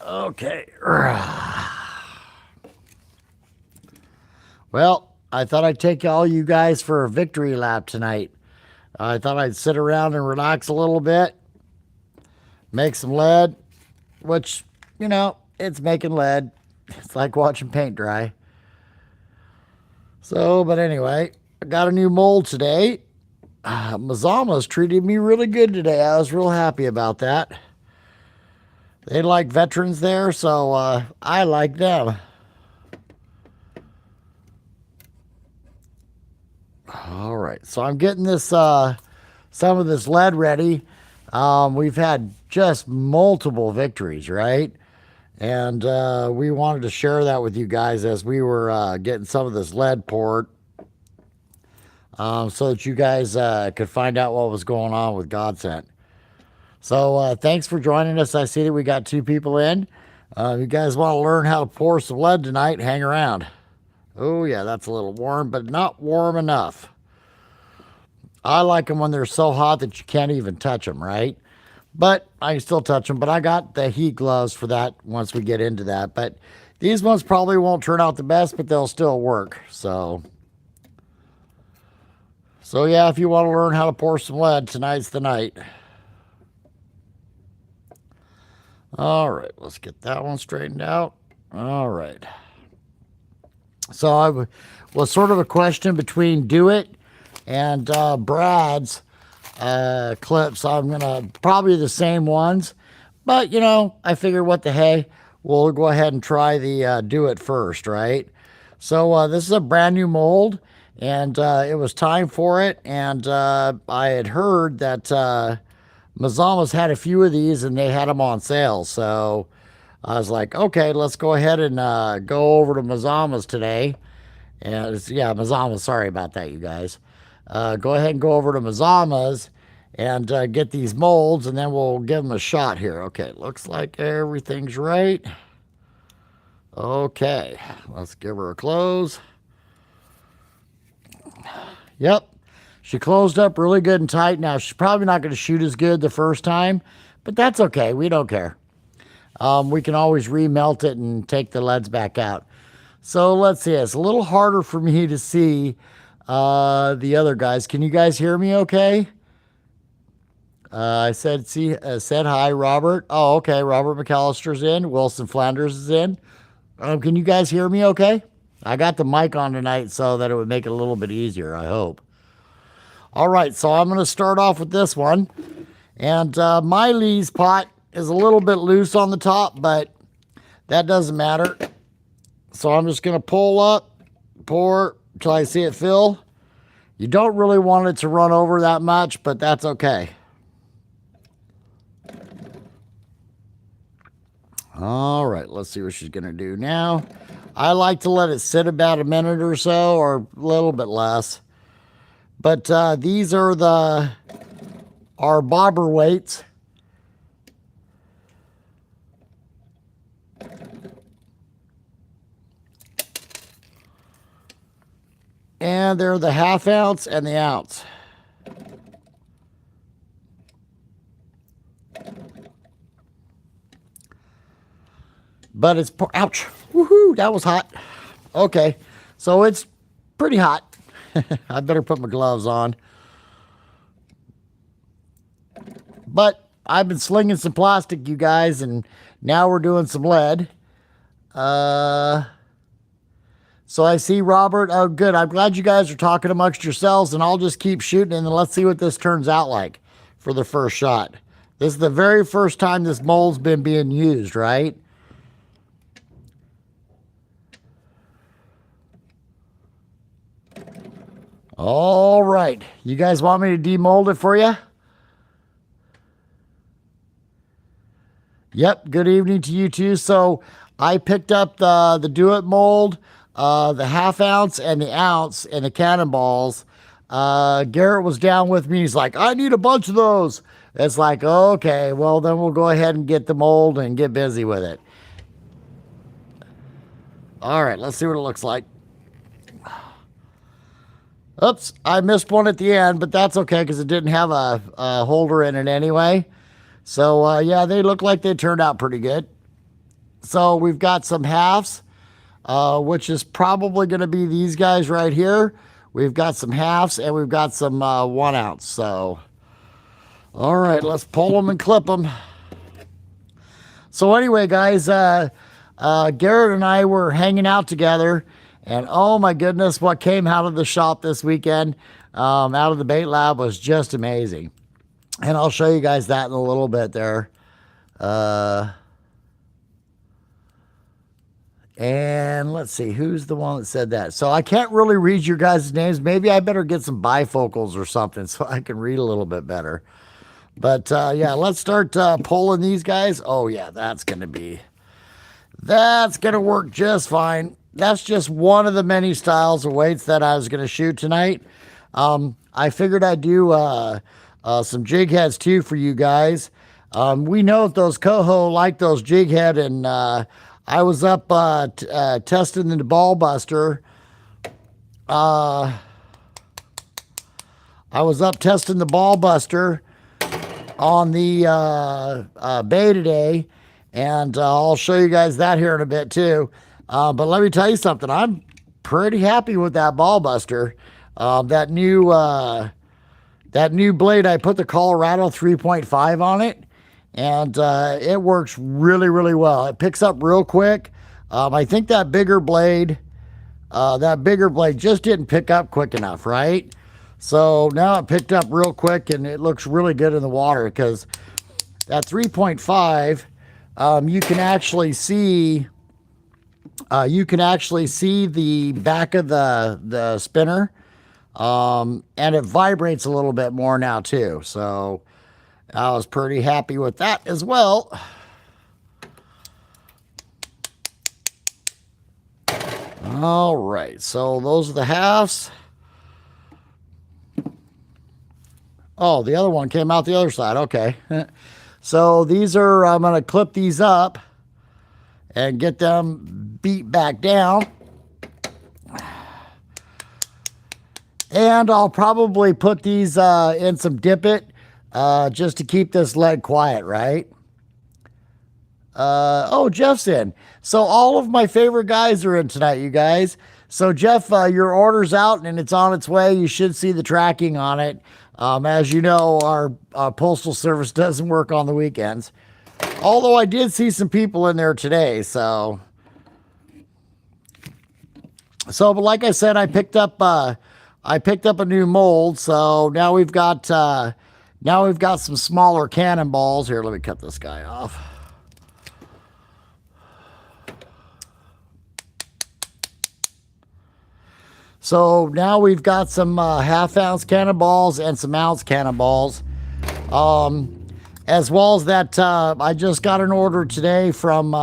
Okay. Well, I thought I'd take all you guys for a victory lap tonight. I thought I'd sit around and relax a little bit, make some lead, which, it's making lead. It's like watching paint dry. So, but anyway, I got a new mold today. Mazama's treated me really good today. I was real happy about that. They like veterans there, so I like them. All right, so I'm getting this some of this lead ready. We've had just multiple victories, right? And we wanted to share that with you guys as we were getting some of this lead poured, so that you guys could find out what was going on with Godsent. So thanks for joining us. I see that we got 2 people in. You guys want to learn how to pour some lead tonight, hang around. Oh, yeah, that's a little warm, but not warm enough. I like them when they're so hot that you can't even touch them, right? But I can still touch them, but I got the heat gloves for that once we get into that. But these ones probably won't turn out the best, but they'll still work. So yeah, if you want to learn how to pour some lead, tonight's the night. All right, let's get that one straightened out. All right. So I was sort of a question between Do It and Brad's clips. I'm going to probably the same ones. But, I figured what the hey, we'll go ahead and try the Do It first, right? So this is a brand new mold, and it was time for it. And I had heard that Mazama's had a few of these, and they had them on sale. So I was like, okay, let's go ahead and go over to Mazama's today. And Mazama's. Sorry about that, you guys. Go ahead and go over to Mazama's and get these molds, and then we'll give them a shot here. Okay, looks like everything's right. Okay, let's give her a close. Yep, she closed up really good and tight. Now, she's probably not going to shoot as good the first time, but that's okay. We don't care. We can always remelt it and take the leads back out. So let's see. It's a little harder for me to see the other guys. Can you guys hear me okay? I said hi, Robert. Oh, okay. Robert McAllister's in. Wilson Flanders is in. Can you guys hear me okay? I got the mic on tonight so that it would make it a little bit easier, I hope. All right, so I'm going to start off with this one. And my Lee's pot is a little bit loose on the top, but that doesn't matter. So I'm just going to pull up, pour till I see it fill. You don't really want it to run over that much, but that's okay. All right, let's see what she's going to do now. I like to let it sit about a minute or so, or a little bit less. But these are our bobber weights. And they're the 1/2 ounce and the ounce. But it's, ouch, woohoo, that was hot. Okay, so it's pretty hot. I better put my gloves on. But I've been slinging some plastic, you guys, and now we're doing some lead. So I see Robert. Oh, good. I'm glad you guys are talking amongst yourselves, and I'll just keep shooting, and then let's see what this turns out like for the first shot. This is the very first time this mold's been being used, right? All right. You guys want me to demold it for you? Yep. Good evening to you too. So I picked up the Do It mold, the 1/2 ounce and the ounce and the cannonballs. Garrett was down with me. He's like, I need a bunch of those. It's like, okay, well, then we'll go ahead and get the mold and get busy with it. All right, let's see what it looks like. Oops, I missed one at the end, but that's okay because it didn't have a holder in it anyway. So, yeah, they look like they turned out pretty good. So we've got some halves, which is probably going to be these guys right here. We've got some halves and we've got some 1 ounce. So, all right, let's pull them and clip them. So anyway, guys, Garrett and I were hanging out together, and oh my goodness, what came out of the shop this weekend, out of the bait lab, was just amazing. And I'll show you guys that in a little bit there. And let's see, who's the one that said that? So I can't really read your guys' names. Maybe I better get some bifocals or something so I can read a little bit better. But yeah, let's start pulling these guys. Oh yeah, that's going to work just fine. That's just one of the many styles of weights that I was going to shoot tonight. I figured I'd do some jig heads too for you guys. We know that those coho like those jig head, and I was up testing the ball buster. I was up testing the ball buster on the bay today, and I'll show you guys that here in a bit too. But let me tell you something. I'm pretty happy with that ball buster. That new blade, I put the Colorado 3.5 on it, and it works really, really well. It picks up real quick. I think that bigger blade just didn't pick up quick enough, right? So now it picked up real quick, and it looks really good in the water, because that 3.5, you can actually see the back of the spinner, and it vibrates a little bit more now too. So I was pretty happy with that as well. All right, so those are the halves. Oh, the other one came out the other side. Okay. So these are, I'm going to clip these up and get them beat back down. And I'll probably put these in some dip it just to keep this lead quiet, right? Oh, Jeff's in. So all of my favorite guys are in tonight, you guys. So Jeff, your order's out and it's on its way. You should see the tracking on it. As you know, our postal service doesn't work on the weekends. Although I did see some people in there today, but like I said, I picked up a new mold. So now we've got some smaller cannonballs. Here, let me cut this guy off. So now we've got some half-ounce cannonballs and some ounce cannonballs. As well as that, I just got an order today from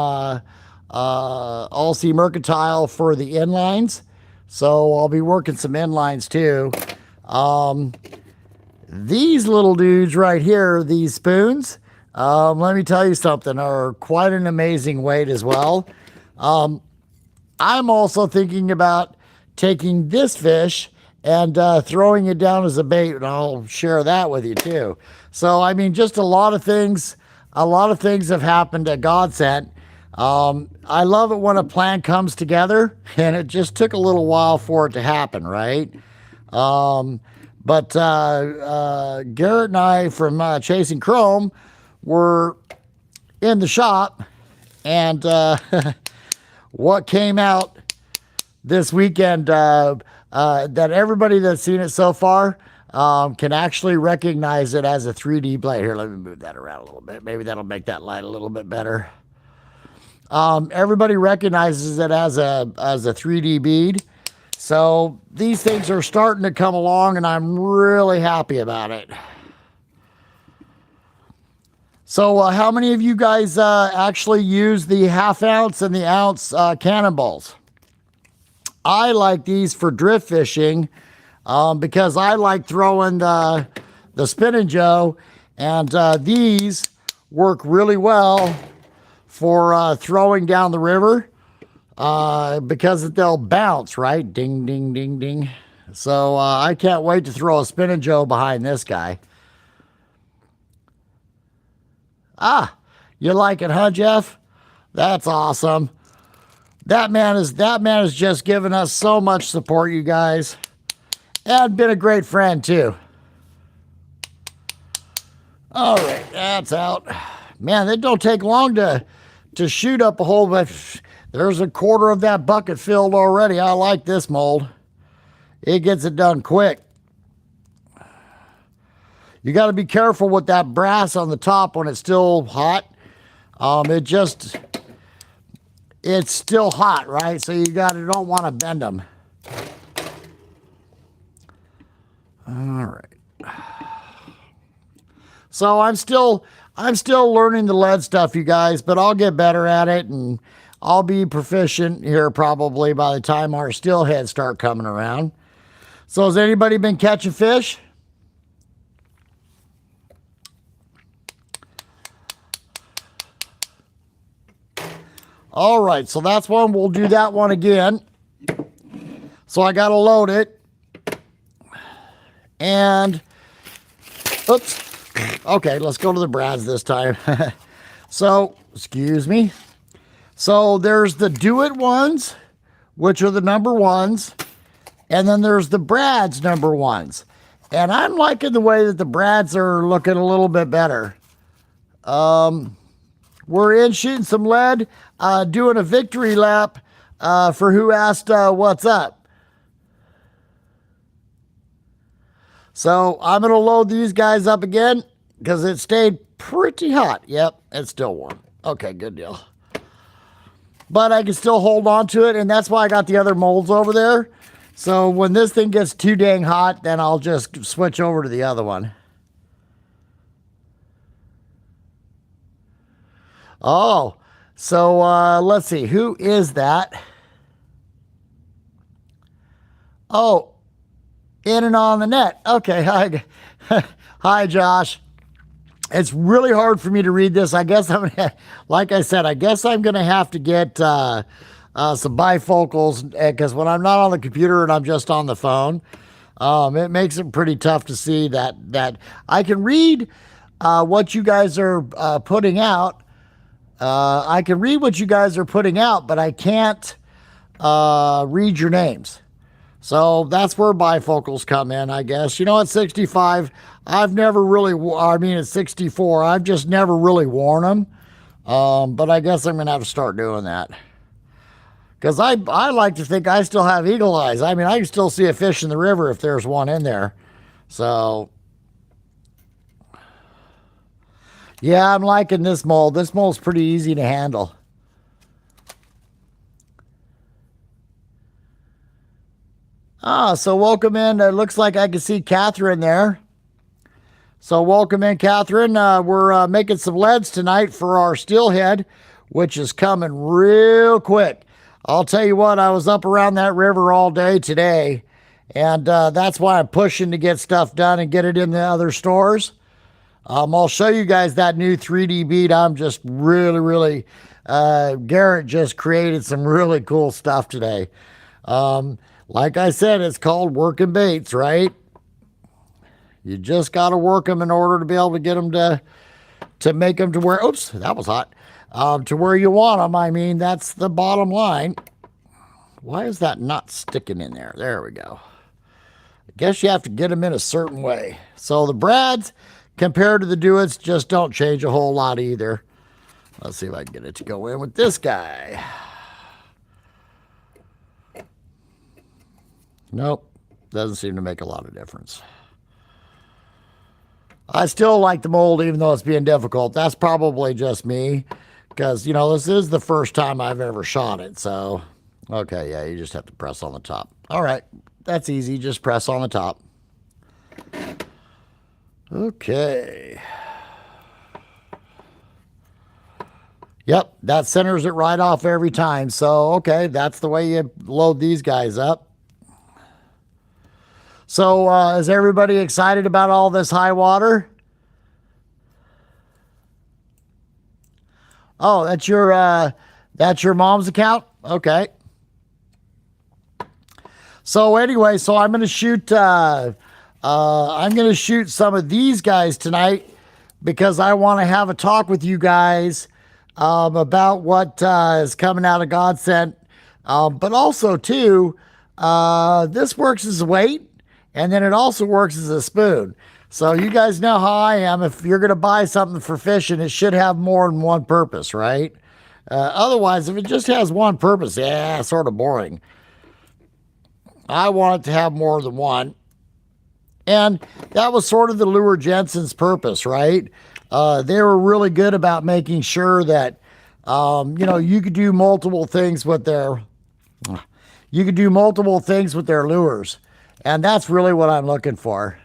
All-Sea Mercantile for the inlines. So I'll be working some inlines too. These little dudes right here, these spoons, let me tell you something, are quite an amazing weight as well. I'm also thinking about taking this fish and throwing it down as a bait, and I'll share that with you too. So, I mean, just a lot of things have happened at Godsent. I love it when a plan comes together, and it just took a little while for it to happen, right? But Garrett and I from Chasing Chrome were in the shop, and what came out this weekend that everybody that's seen it so far can actually recognize it as a 3D blade. Here, let me move that around a little bit. Maybe that'll make that light a little bit better. Everybody recognizes it as a 3D bead. So these things are starting to come along, and I'm really happy about it. So how many of you guys actually use the half-ounce and the ounce cannonballs? I like these for drift fishing because I like throwing the Spin & Joe, and these work really well for throwing down the river because they'll bounce, right? Ding, ding, ding, ding. So I can't wait to throw a Spin & Joe behind this guy. Ah, you like it, huh, Jeff? That's awesome. That man is just giving us so much support, you guys. And been a great friend, too. All right, that's out. Man, it don't take long to shoot up a hole, but there's a quarter of that bucket filled already. I like this mold. It gets it done quick. You got to be careful with that brass on the top when it's still hot. It's still hot, right? So you don't want to bend them. All right. So I'm still learning the lead stuff, you guys, but I'll get better at it, and I'll be proficient here probably by the time our steelheads start coming around. So has anybody been catching fish? All right, so that's one. We'll do that one again. So I got to load it. And, oops. Okay, let's go to the brads this time. So, excuse me. So there's the Do It ones, which are the number ones. And then there's the brads number ones. And I'm liking the way that the brads are looking a little bit better. We're in shooting some lead, doing a victory lap for who asked what's up. So I'm going to load these guys up again because it stayed pretty hot. Yep, it's still warm. Okay, good deal. But I can still hold on to it, and that's why I got the other molds over there. So when this thing gets too dang hot, then I'll just switch over to the other one. Oh, so let's see. Who is that? Oh, In and On the Net. Okay, hi. Hi, Josh. It's really hard for me to read this. I guess like I said, I guess I'm going to have to get some bifocals because when I'm not on the computer and I'm just on the phone, it makes it pretty tough to see that I can read what you guys are putting out. I can read what you guys are putting out, but I can't read your names. So that's where bifocals come in, I guess. You know, at 65, I've never really, at 64, I've just never really worn them. But I guess I'm going to have to start doing that. Because I like to think I still have eagle eyes. I mean, I can still see a fish in the river if there's one in there. So, yeah, I'm liking this mold. This mold's pretty easy to handle. So welcome in. It looks like I can see Catherine there. So welcome in, Catherine. We're making some leads tonight for our steelhead, which is coming real quick. I'll tell you what, I was up around that river all day today, and that's why I'm pushing to get stuff done and get it in the other stores. I'll show you guys that new 3D bead. I'm just really, Garrett just created some really cool stuff today. Like I said, it's called working baits, right? You just got to work them in order to be able to get them to make them to where, oops, that was hot, to where you want them. I mean, that's the bottom line. Why is that not sticking in there? There we go. I guess you have to get them in a certain way. So the brads, compared to the Do-Its, just don't change a whole lot either. Let's see if I can get it to go in with this guy. Nope, doesn't seem to make a lot of difference. I still like the mold even though it's being difficult. That's probably just me because, you know, this is the first time I've ever shot it. So, okay, yeah, you just have to press on the top. All right, that's easy. Just press on the top. Okay. Yep, that centers it right off every time. So, okay, that's the way you load these guys up. So, is everybody excited about all this high water? Oh, that's your mom's account? Okay. So anyway, so I'm gonna shoot some of these guys tonight because I want to have a talk with you guys about what is coming out of Godsent. But also, too, this works as a weight, and then it also works as a spoon. So you guys know how I am. If you're going to buy something for fishing, it should have more than one purpose, right? Otherwise, if it just has one purpose, yeah, sort of boring. I want it to have more than one. And that was sort of the Lure Jensen's purpose, right? They were really good about making sure that, you could do multiple things with their lures. And that's really what I'm looking for.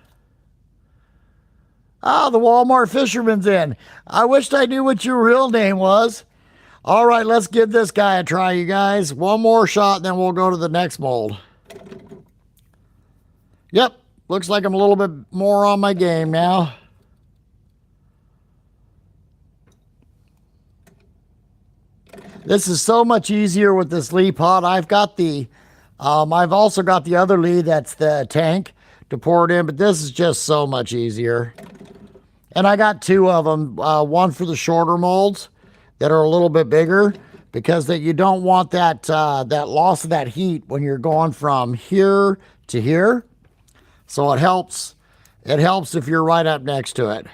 Ah, the Walmart fisherman's in. I wished I knew what your real name was. All right, let's give this guy a try, you guys. One more shot, and then we'll go to the next mold. Yep, looks like I'm a little bit more on my game now. This is so much easier with this Lee pot. I've also got the other Lee that's the tank to pour it in, but this is just so much easier. And I got two of them, one for the shorter molds that are a little bit bigger, because that you don't want that loss of that heat when you're going from here to here. So it helps if you're right up next to it.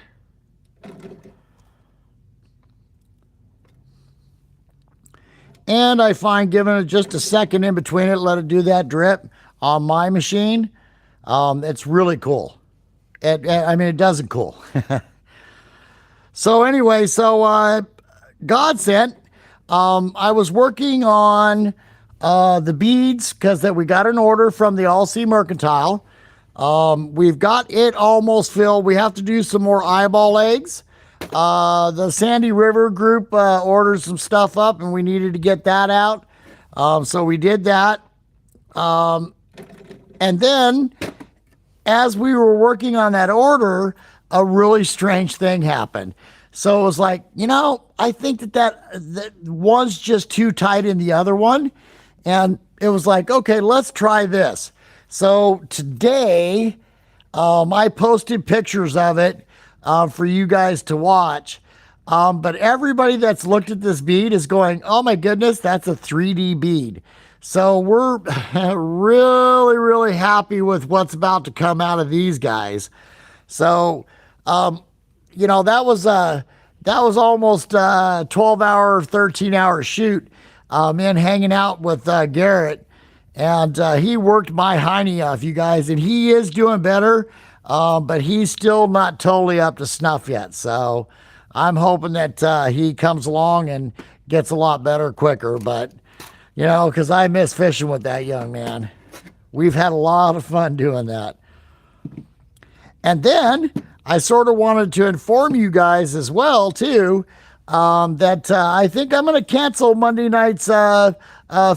And I find giving it just a second in between it, let it do that drip on my machine, it's really cool. It does it cool. So anyway, Godsent, I was working on the beads because that we got an order from the All Sea Mercantile. We've got it almost filled. We have to do some more eyeball eggs. The Sandy River group ordered some stuff up, and we needed to get that out. So we did that. And then, as we were working on that order, a really strange thing happened. So it was like, I think that one's just too tight in the other one. And it was like, okay, let's try this. So today, I posted pictures of it for you guys to watch. But everybody that's looked at this bead is going, oh my goodness, that's a 3D bead. So we're really, really happy with what's about to come out of these guys. So, that was almost a 12-hour, 13-hour shoot, in hanging out with Garrett. And he worked my hiney off, you guys, and he is doing better, but he's still not totally up to snuff yet. So I'm hoping that he comes along and gets a lot better quicker. But, because I miss fishing with that young man. We've had a lot of fun doing that. And then I sort of wanted to inform you guys as well, too, that I think I'm going to cancel Monday night's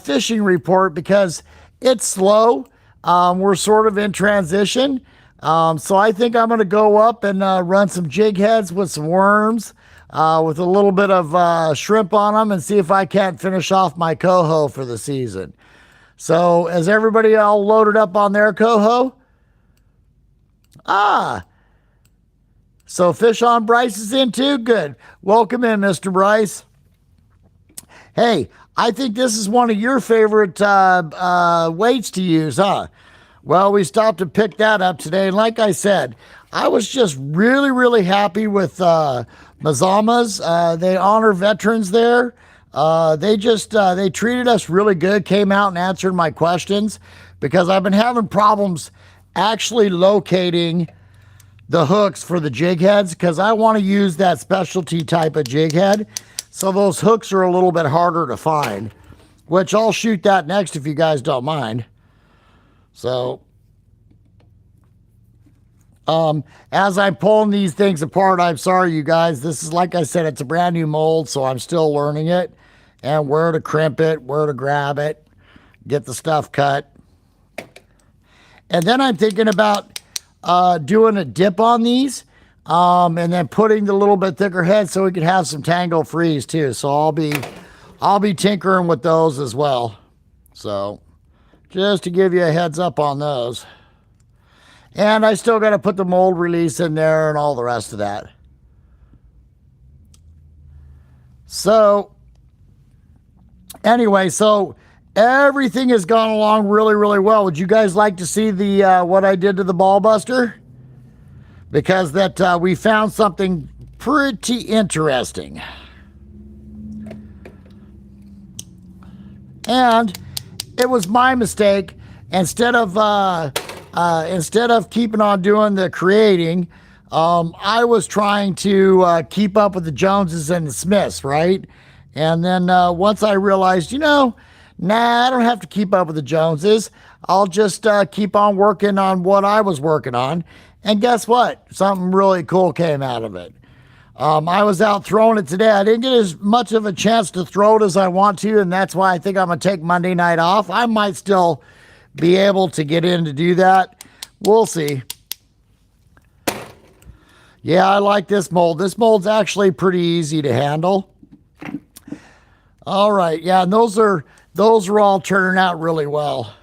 fishing report because it's slow. We're sort of in transition. So I think I'm going to go up and run some jig heads with some worms, with a little bit of shrimp on them, and see if I can't finish off my coho for the season. So is everybody all loaded up on their coho? So Fish on Bryce is in too? Good. Welcome in, Mr. Bryce. Hey, I think this is one of your favorite weights to use, huh? Well, we stopped to pick that up today. And like I said, I was just really, really happy with Mazamas. They honor veterans there. They treated us really good, came out and answered my questions, because I've been having problems actually locating the hooks for the jig heads, because I want to use that specialty type of jig head. So those hooks are a little bit harder to find, which I'll shoot that next if you guys don't mind. So, as I'm pulling these things apart, I'm sorry, you guys. This is, like I said, it's a brand new mold, so I'm still learning it and where to crimp it, where to grab it, get the stuff cut. And then I'm thinking about doing a dip on these, and then putting the little bit thicker head so we can have some tangle freeze too. So I'll be tinkering with those as well. So just to give you a heads up on those. And I still got to put the mold release in there and all the rest of that. So anyway, so everything has gone along really, really well. Would you guys like to see the what I did to the ball buster? Because that we found something pretty interesting. And it was my mistake. Instead of keeping on doing the creating, I was trying to keep up with the Joneses and the Smiths, right? And then once I realized, nah, I don't have to keep up with the Joneses. I'll just keep on working on what I was working on. And guess what? Something really cool came out of it. I was out throwing it today. I didn't get as much of a chance to throw it as I want to, and that's why I think I'm going to take Monday night off. I might still be able to get in to do that. We'll see. Yeah, I like this mold. This mold's actually pretty easy to handle. All right, yeah, and those are all turning out really well.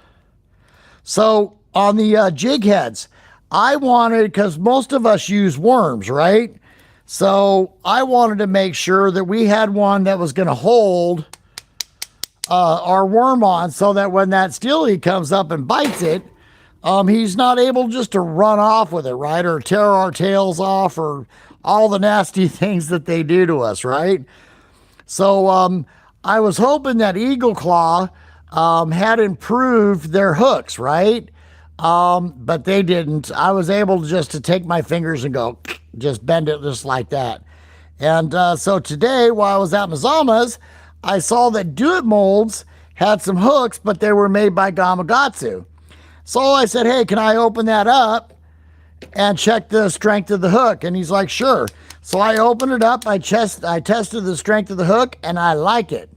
So on the jig heads, I wanted, because most of us use worms, right? So I wanted to make sure that we had one that was going to hold our worm on, so that when that steely comes up and bites it, he's not able just to run off with it, right? Or tear our tails off, or all the nasty things that they do to us, right? So I was hoping that Eagle Claw had improved their hooks, right? But they didn't. I was able just to take my fingers and go, just bend it just like that. And so today, while I was at Mazama's, I saw that Do It Molds had some hooks, but they were made by Gamakatsu. So I said, hey, can I open that up and check the strength of the hook? And he's like, sure. So I opened it up, I tested the strength of the hook, and I like it.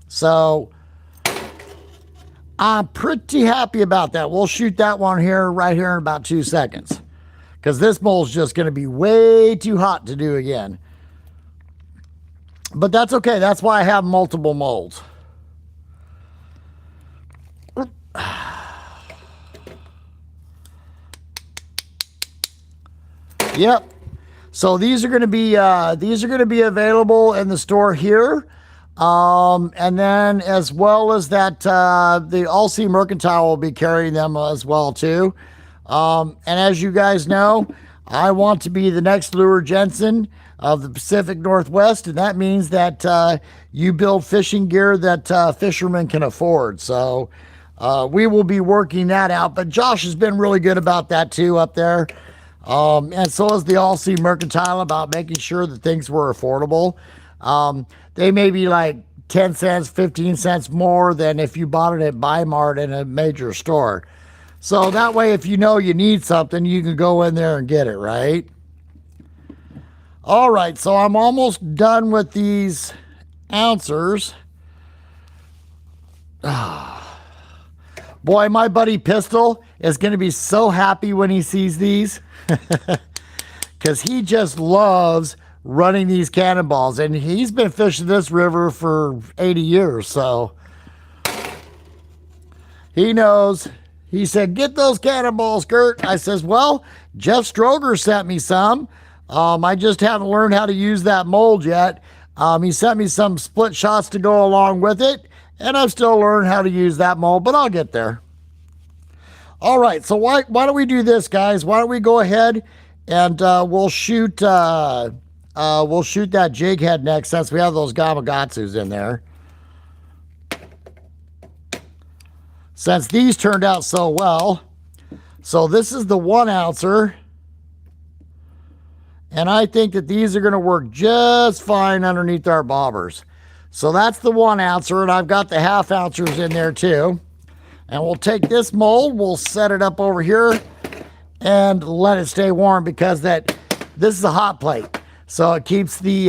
So I'm pretty happy about that. We'll shoot that one right here in about 2 seconds, because this mold's just going to be way too hot to do again. But that's okay. That's why I have multiple molds. Yep. So these are going to be available in the store here. And then as well as that, the All-Sea Mercantile will be carrying them as well too. And as you guys know, I want to be the next Lure Jensen of the Pacific Northwest, and that means that you build fishing gear that fishermen can afford. So we will be working that out. But Josh has been really good about that too up there. And so is the All-Sea Mercantile, about making sure that things were affordable. They may be like 10 cents, 15 cents more than if you bought it at Bi-Mart in a major store. So that way, if you know you need something, you can go in there and get it, right? All right, so I'm almost done with these ouncers. Boy, my buddy Pistol is going to be so happy when he sees these, because he just loves running these cannonballs, and he's been fishing this river for 80 years, so he knows. He said, get those cannonballs, Kurt. I says, well, Jeff Stroger sent me some. I just haven't learned how to use that mold yet. He sent me some split shots to go along with it, and I've still learned how to use that mold, but I'll get there. All right, so why don't we do this, guys? Why don't we go ahead and we'll shoot that jig head next, since we have those Gamakatsus in there. Since these turned out so well. So this is the 1 ouncer. And I think that these are going to work just fine underneath our bobbers. So that's the 1 ouncer, and I've got the 1/2 ouncers in there too. And we'll take this mold, we'll set it up over here and let it stay warm, because this is a hot plate. So it keeps the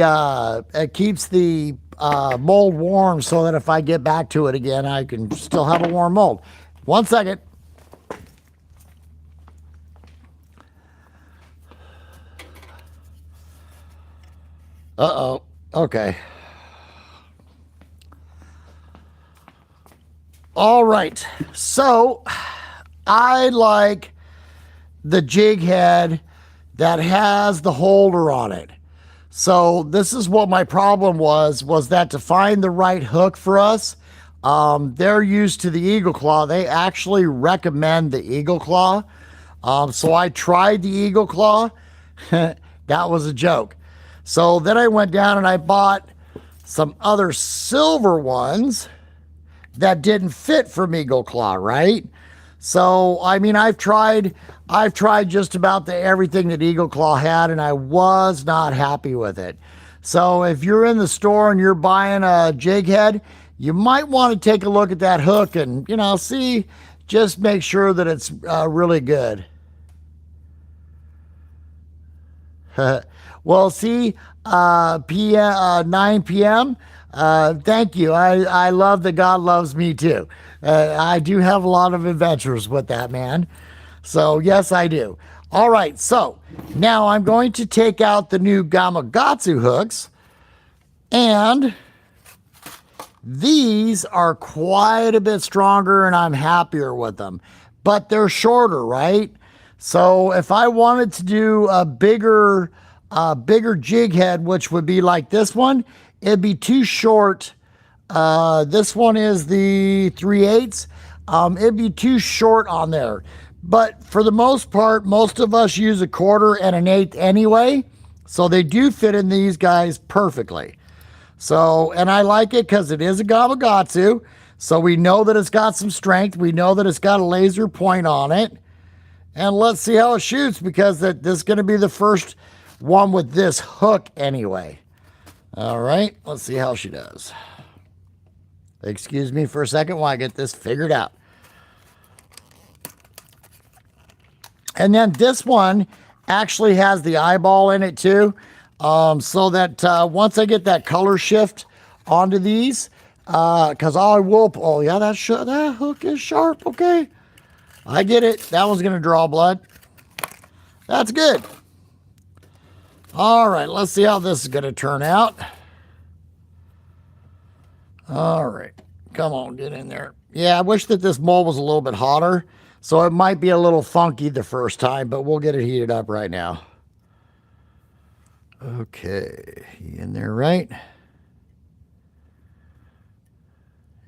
mold warm, so that if I get back to it again, I can still have a warm mold. 1 second. Uh-oh. Okay. All right. So I like the jig head that has the holder on it. So this is what my problem was that to find the right hook for us, they're used to the Eagle Claw. They actually recommend the Eagle Claw. So I tried the Eagle Claw. That was a joke. So then I went down and I bought some other silver ones that didn't fit from Eagle Claw, right? So I mean, I've tried just about everything that Eagle Claw had, and I was not happy with it. So if you're in the store and you're buying a jig head, you might want to take a look at that hook and, see, just make sure that it's really good. Well, see, 9 p.m. Thank you. I love that God loves me too. I do have a lot of adventures with that man. So yes, I do. All right. So now I'm going to take out the new Gamakatsu hooks, and these are quite a bit stronger and I'm happier with them, but they're shorter, right? So if I wanted to do a bigger jig head, which would be like this one, it'd be too short. This one is the 3/8. It'd be too short on there. But for the most part, most of us use a 1/4 and an 1/8 anyway. So they do fit in these guys perfectly. So, and I like it because it is a Gamakatsu. So we know that it's got some strength. We know that it's got a laser point on it. And let's see how it shoots, because this is going to be the first one with this hook anyway. All right, let's see how she does. Excuse me for a second while I get this figured out. And then this one actually has the eyeball in it too. So that once I get that color shift onto these, because I will, oh yeah, that hook is sharp, okay. I get it, that one's gonna draw blood. That's good. All right, let's see how this is gonna turn out. All right, come on, get in there. Yeah, I wish that this mold was a little bit hotter, so it might be a little funky the first time, but we'll get it heated up right now. Okay, you in there right?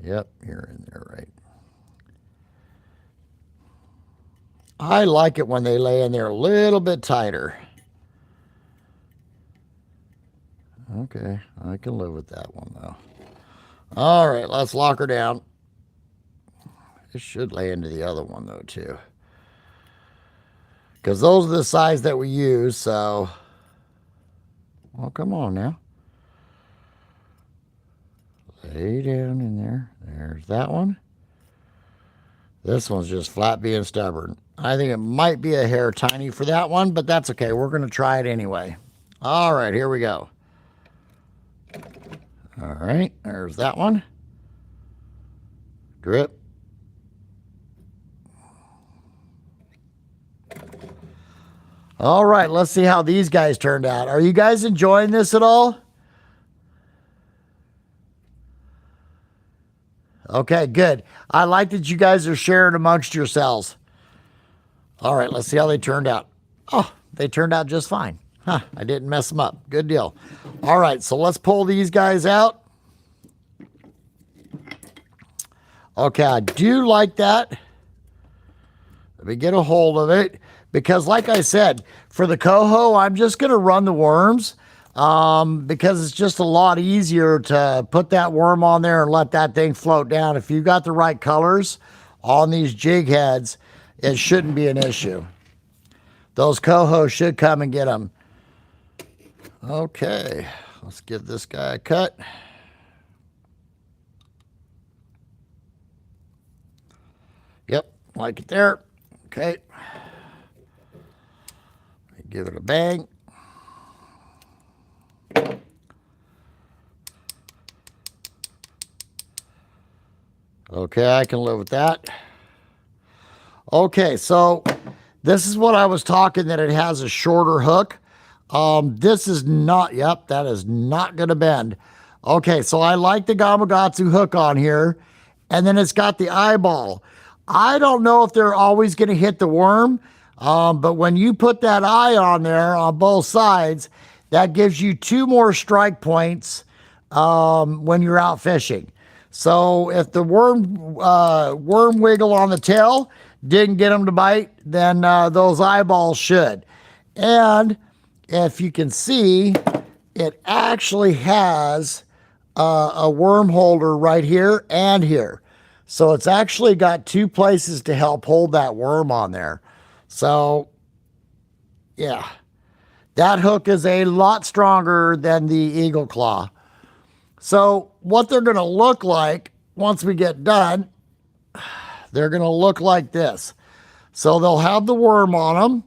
Yep, you're in there right. I like it when they lay in there a little bit tighter. Okay, I can live with that one though. All right, let's lock her down. It should lay into the other one though too, because those are the size that we use. So, well, come on now. Lay down in there. There's that one. This one's just flat being stubborn. I think it might be a hair tiny for that one, but that's okay. We're going to try it anyway. All right, here we go. All right, there's that one. Drip. All right, let's see how these guys turned out. Are you guys enjoying this at all? Okay, good. I like that you guys are sharing amongst yourselves. All right, let's see how they turned out. Oh, they turned out just fine. Huh, I didn't mess them up. Good deal. All right, so let's pull these guys out. Okay, I do like that. Let me get a hold of it. Because like I said, for the coho, I'm just going to run the worms. Because it's just a lot easier to put that worm on there and let that thing float down. If you got the right colors on these jig heads, it shouldn't be an issue. Those coho should come and get them. Okay, let's give this guy a cut. Yep, like it there. Okay. Give it a bang. Okay, I can live with that. Okay, so this is what I was talking, that it has a shorter hook. This is not, yep, that is not going to bend. Okay, so I like the Gamakatsu hook on here, and then it's got the eyeball. I don't know if they're always going to hit the worm, but when you put that eye on there on both sides, that gives you 2 more strike points when you're out fishing. So if the worm wiggle on the tail didn't get them to bite, then those eyeballs should. And if you can see, it actually has a worm holder right here and here. So it's actually got 2 places to help hold that worm on there. So yeah, that hook is a lot stronger than the Eagle Claw. So what they're going to look like once we get done, they're going to look like this. So they'll have the worm on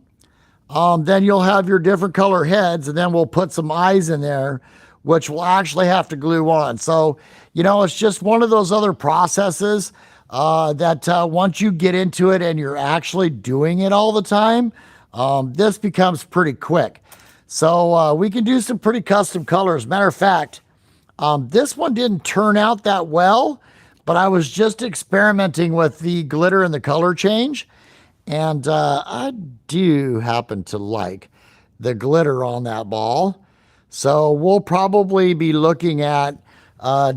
them. Then you'll have your different color heads, and then we'll put some eyes in there, which we'll actually have to glue on. So, you know, it's just one of those other processes that once you get into it and you're actually doing it all the time, this becomes pretty quick. So we can do some pretty custom colors. Matter of fact, this one didn't turn out that well, but I was just experimenting with the glitter and the color change. And I do happen to like the glitter on that ball. So we'll probably be looking at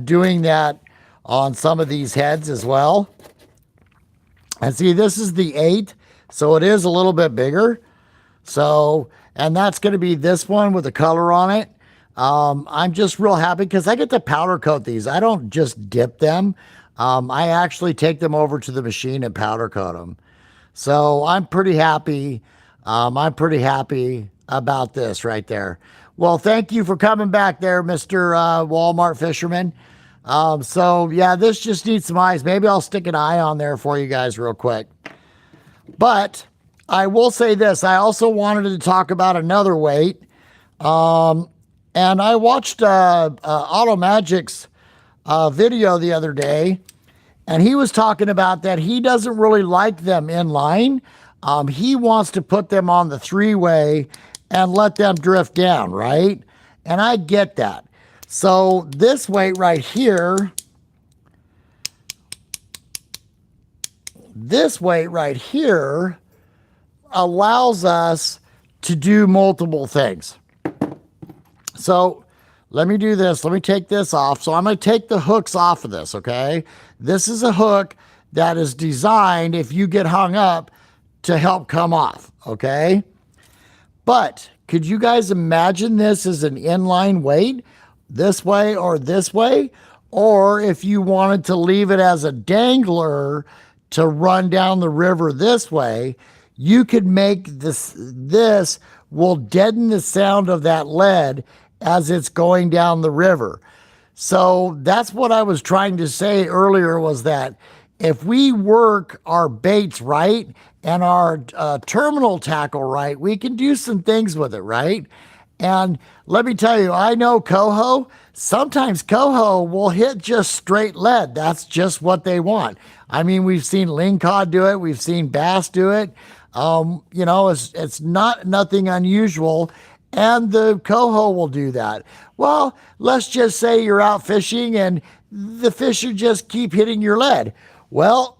doing that on some of these heads as well. And see, this is the 8, so it is a little bit bigger. So, and that's going to be this one with the color on it. I'm just real happy because I get to powder coat these. I don't just dip them. I actually take them over to the machine and powder coat them. So I'm pretty happy. I'm pretty happy about this right there. Well, thank you for coming back there, Mr. Walmart Fisherman. So yeah, this just needs some eyes. Maybe I'll stick an eye on there for you guys real quick. But I will say this. I also wanted to talk about another weight. And I watched Auto Magic's video the other day, and he was talking about that he doesn't really like them in line. He wants to put them on the 3-way and let them drift down, right? And I get that. So this weight right here, allows us to do multiple things. So let me do this. Let me take this off. So I'm going to take the hooks off of this, okay? This is a hook that is designed, if you get hung up, to help come off, okay? But could you guys imagine this as an inline weight, this way or this way? Or if you wanted to leave it as a dangler to run down the river this way, you could make this will deaden the sound of that lead as it's going down the river. So that's what I was trying to say earlier, was that if we work our baits right and our terminal tackle right, we can do some things with it, right? And let me tell you, I know coho, sometimes coho will hit just straight lead. That's just what they want. I mean, we've seen lingcod do it. We've seen bass do it. You know, it's not nothing unusual. And the coho will do that. Well, let's just say you're out fishing and the fish just keep hitting your lead. Well,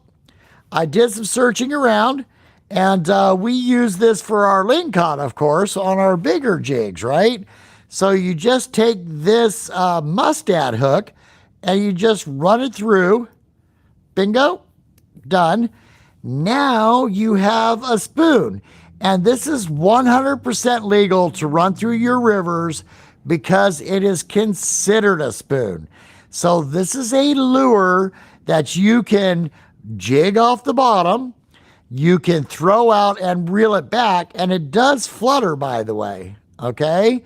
I did some searching around, and we use this for our lingcod, of course, on our bigger jigs, right? So you just take this mustad hook and you just run it through. Bingo, done. Now you have a spoon. And this is 100% legal to run through your rivers because it is considered a spoon. So this is a lure that you can jig off the bottom, you can throw out and reel it back, and it does flutter, by the way, okay?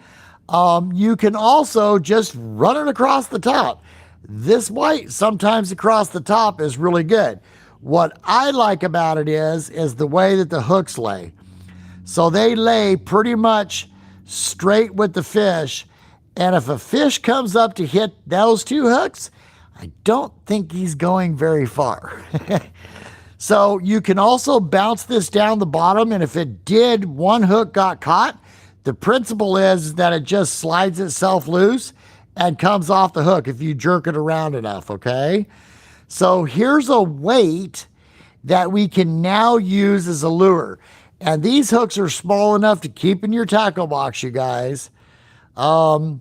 You can also just run it across the top. This white sometimes across the top is really good. What I like about it is the way that the hooks lay. So they lay pretty much straight with the fish. And if a fish comes up to hit those 2 hooks, I don't think he's going very far. So you can also bounce this down the bottom. And if it did, one hook got caught, the principle is that it just slides itself loose and comes off the hook if you jerk it around enough, okay? So here's a weight that we can now use as a lure. And these hooks are small enough to keep in your tackle box, you guys. Of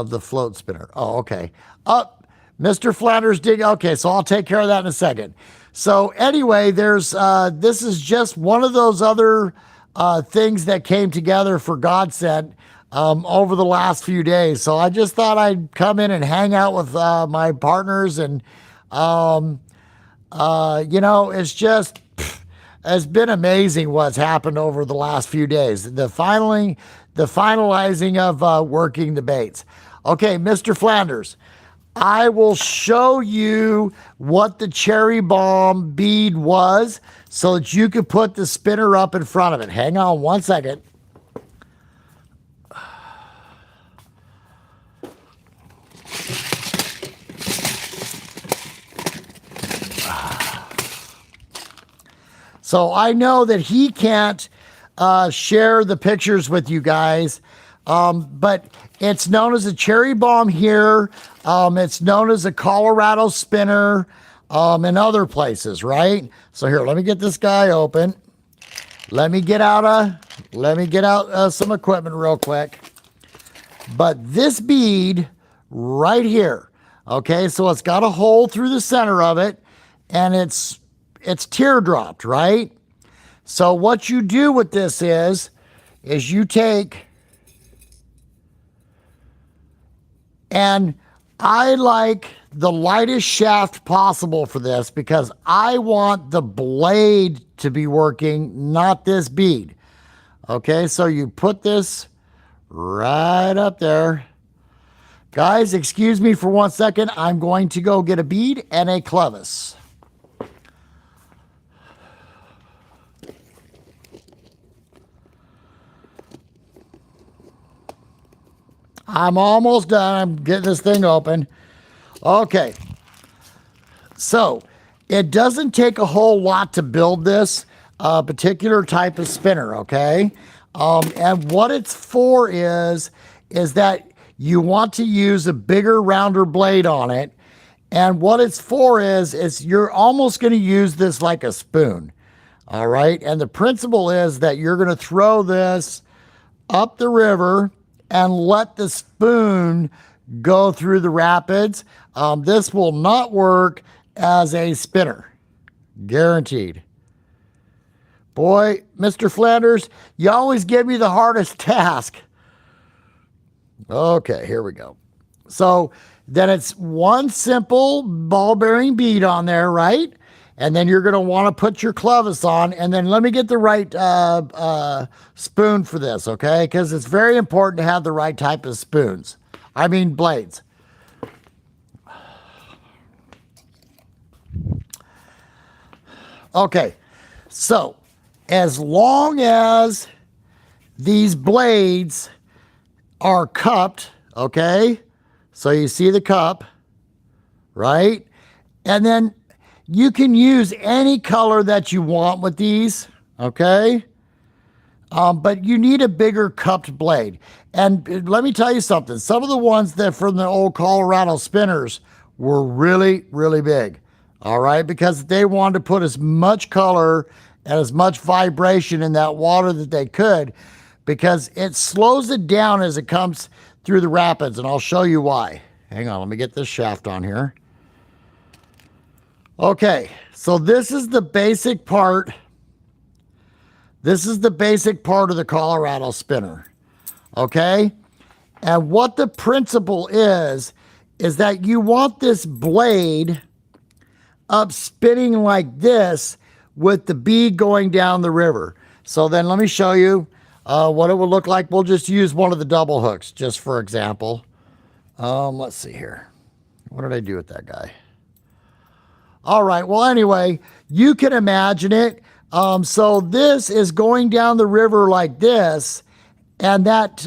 the float spinner. Oh, okay. Up, Mr. Flanders dig. Okay, so I'll take care of that in a second. So anyway, there's this is just one of those other things that came together for Godsent over the last few days. So I just thought I'd come in and hang out with my partners, and it's just it's been amazing what's happened over the last few days. The finalizing of working the baits. Okay, Mr. Flanders, I will show you what the cherry bomb bead was so that you can put the spinner up in front of it. Hang on one second. So I know that he can't share the pictures with you guys, but it's known as a cherry bomb here. It's known as a Colorado spinner in other places, right? So here, let me get this guy open. Let me get out some equipment real quick. But this bead right here, okay, so it's got a hole through the center of it, and it's teardropped, right? So what you do with this is you take, and I like the lightest shaft possible for this because I want the blade to be working, not this bead. Okay, so you put this right up there. Guys, excuse me for 1 second. I'm going to go get a bead and a clevis. I'm almost done. I'm getting this thing open. Okay. So it doesn't take a whole lot to build this particular type of spinner, okay? And what it's for is that you want to use a bigger, rounder blade on it. And what it's for is you're almost going to use this like a spoon, all right? And the principle is that you're going to throw this up the river and let the spoon go through the rapids. This will not work as a spinner, guaranteed. Boy, Mr. Flanders, you always give me the hardest task. Okay, here we go. So then it's one simple ball bearing bead on there, right? And then you're going to want to put your clevis on. And then let me get the right spoon for this, okay? Because it's very important to have the right type of spoons. I mean blades. Okay, so as long as these blades are cupped, okay? So you see the cup, right? And then you can use any color that you want with these, okay? But you need a bigger cupped blade. And let me tell you something. Some of the ones that from the old Colorado spinners were really, really big, all right? Because they wanted to put as much color and as much vibration in that water that they could, because it slows it down as it comes through the rapids, and I'll show you why. Hang on, let me get this shaft on here. Okay, so this is the basic part. This is the basic part of the Colorado spinner, okay? And what the principle is that you want this blade up spinning like this with the bead going down the river. So then let me show you what it will look like. We'll just use one of the double hooks, just for example. Let's see here. What did I do with that guy? All right, well, anyway, you can imagine it. So this is going down the river like this, and that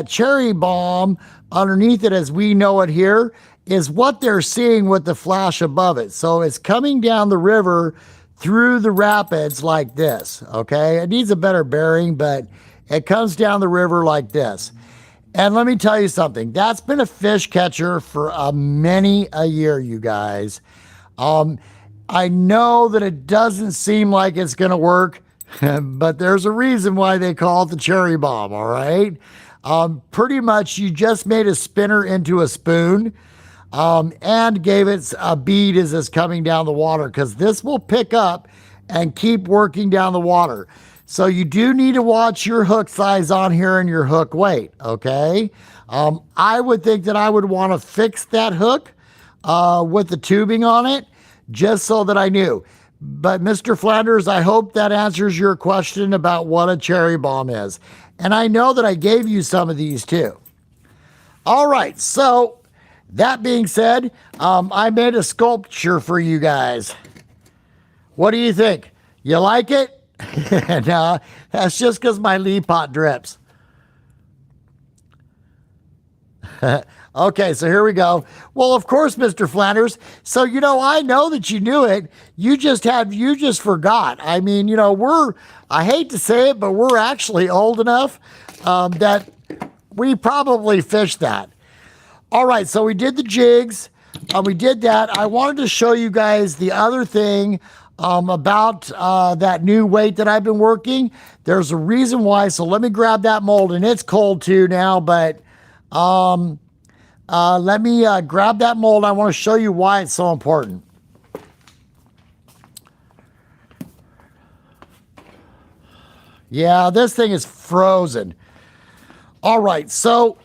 cherry bomb underneath it, as we know it here, is what they're seeing with the flash above it. So it's coming down the river through the rapids like this, okay? It needs a better bearing, but it comes down the river like this. And let me tell you something. That's been a fish catcher for many a year, you guys. I know that it doesn't seem like it's going to work. But there's a reason why they call it the cherry bomb, all right? Pretty much you just made a spinner into a spoon and gave it a bead as it's coming down the water, because this will pick up and keep working down the water. So you do need to watch your hook size on here and your hook weight, okay? I would think that I would want to fix that hook with the tubing on it, just so that I knew. But Mr. Flanders, I hope that answers your question about what a cherry bomb is. And I know that I gave you some of these too. All right, so that being said, I made a sculpture for you guys. What do you think? You like it? No, that's just because my lead pot drips. Okay, so here we go. Well, of course, Mr. Flanders. So, I know that you knew it. You just forgot. I mean, I hate to say it, but we're actually old enough that we probably fished that. All right, so we did the jigs. We did that. I wanted to show you guys the other thing about that new weight that I've been working. There's a reason why, so let me grab that mold, and it's cold too now, but let me grab that mold. I want to show you why it's so important. Yeah, this thing is frozen. All right, so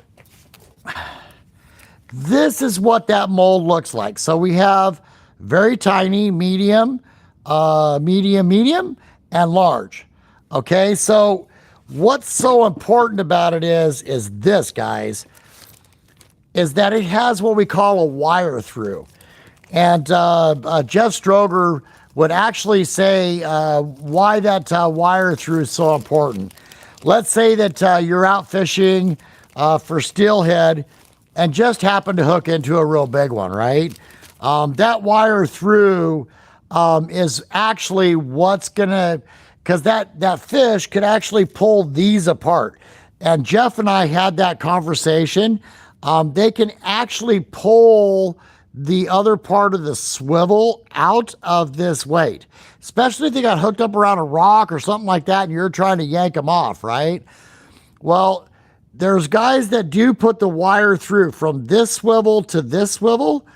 this is what that mold looks like. So we have very tiny, medium, medium, and large. Okay, so what's so important about it is this, guys, is that it has what we call a wire through. And Jeff Stroger would actually say why that wire through is so important. Let's say that you're out fishing for steelhead and just happen to hook into a real big one, right? That wire through is actually what's gonna, because that fish could actually pull these apart. And Jeff and I had that conversation. They can actually pull the other part of the swivel out of this weight, especially if they got hooked up around a rock or something like that and you're trying to yank them off, right? Well, there's guys that do put the wire through from this swivel to this swivel.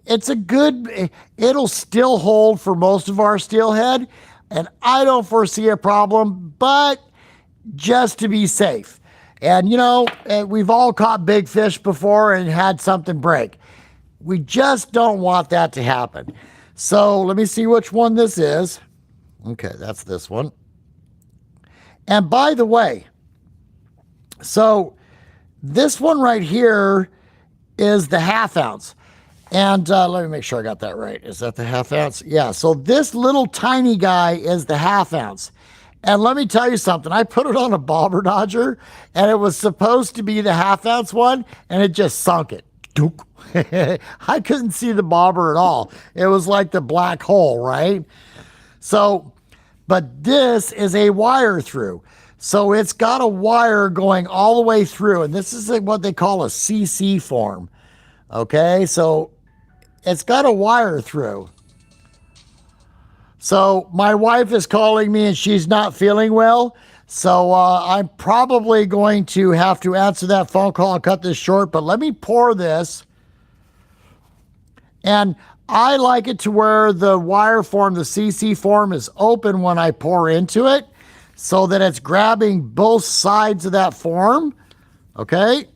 It's a good, it'll still hold for most of our steelhead, and I don't foresee a problem, but just to be safe. And we've all caught big fish before and had something break. We just don't want that to happen. So let me see which one this is. Okay, that's this one. And by the way, so this one right here is the 1/2 ounce. And let me make sure I got that right. Is that the 1/2 ounce? Yeah, so this little tiny guy is the 1/2 ounce. And let me tell you something. I put it on a bobber dodger, and it was supposed to be the 1/2 ounce one, and it just sunk it. I couldn't see the bobber at all. It was like the black hole, right? So, but this is a wire through. So it's got a wire going all the way through, and this is what they call a CC form. Okay, so it's got a wire through. So my wife is calling me and she's not feeling well. So I'm probably going to have to answer that phone call and cut this short, but let me pour this. And I like it to where the wire form, the CC form, is open when I pour into it so that it's grabbing both sides of that form. Okay.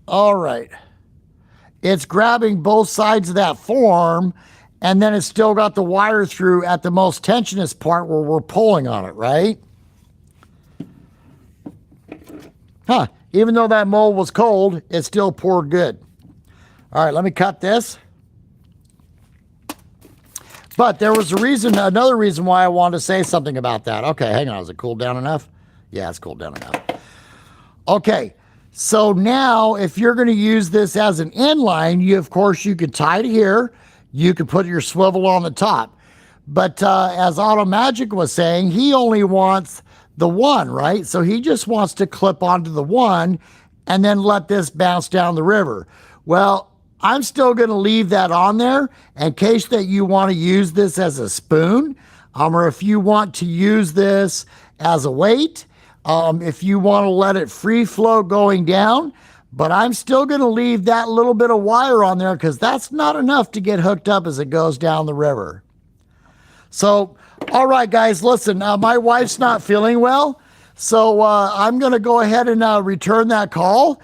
All right. It's grabbing both sides of that form, and then it's still got the wire through at the most tensionous part where we're pulling on it, right? Huh. Even though that mold was cold, it still poured good. All right, let me cut this. But there was another reason why I wanted to say something about that. Okay, hang on. Is it cooled down enough? Yeah, it's cooled down enough. Okay. So now, if you're going to use this as an inline, of course, you could tie it here. You could put your swivel on the top. But as Auto Magic was saying, he only wants the one, right? So he just wants to clip onto the one and then let this bounce down the river. Well, I'm still going to leave that on there in case that you want to use this as a spoon, or if you want to use this as a weight, if you want to let it free flow going down. But I'm still going to leave that little bit of wire on there because that's not enough to get hooked up as it goes down the river. So, all right, guys, listen, my wife's not feeling well. So I'm going to go ahead and return that call.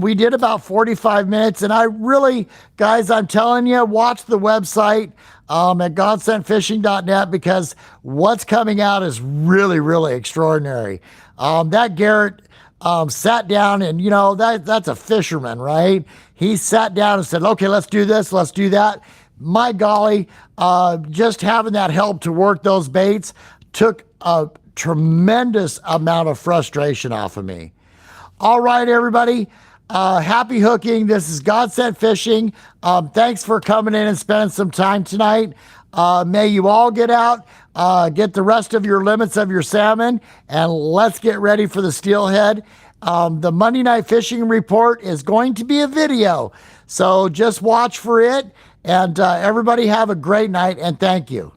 We did about 45 minutes. And I really, guys, I'm telling you, watch the website at godsentfishing.net because what's coming out is really, really extraordinary. That Garrett sat down and, that's a fisherman, right? He sat down and said, okay, let's do this, let's do that. My golly, just having that help to work those baits took a tremendous amount of frustration off of me. All right, everybody. Happy hooking. This is God Sent Fishing. Thanks for coming in and spending some time tonight. May you all get out, get the rest of your limits of your salmon, and let's get ready for the steelhead. The Monday Night Fishing Report is going to be a video, so just watch for it. And everybody have a great night, and thank you.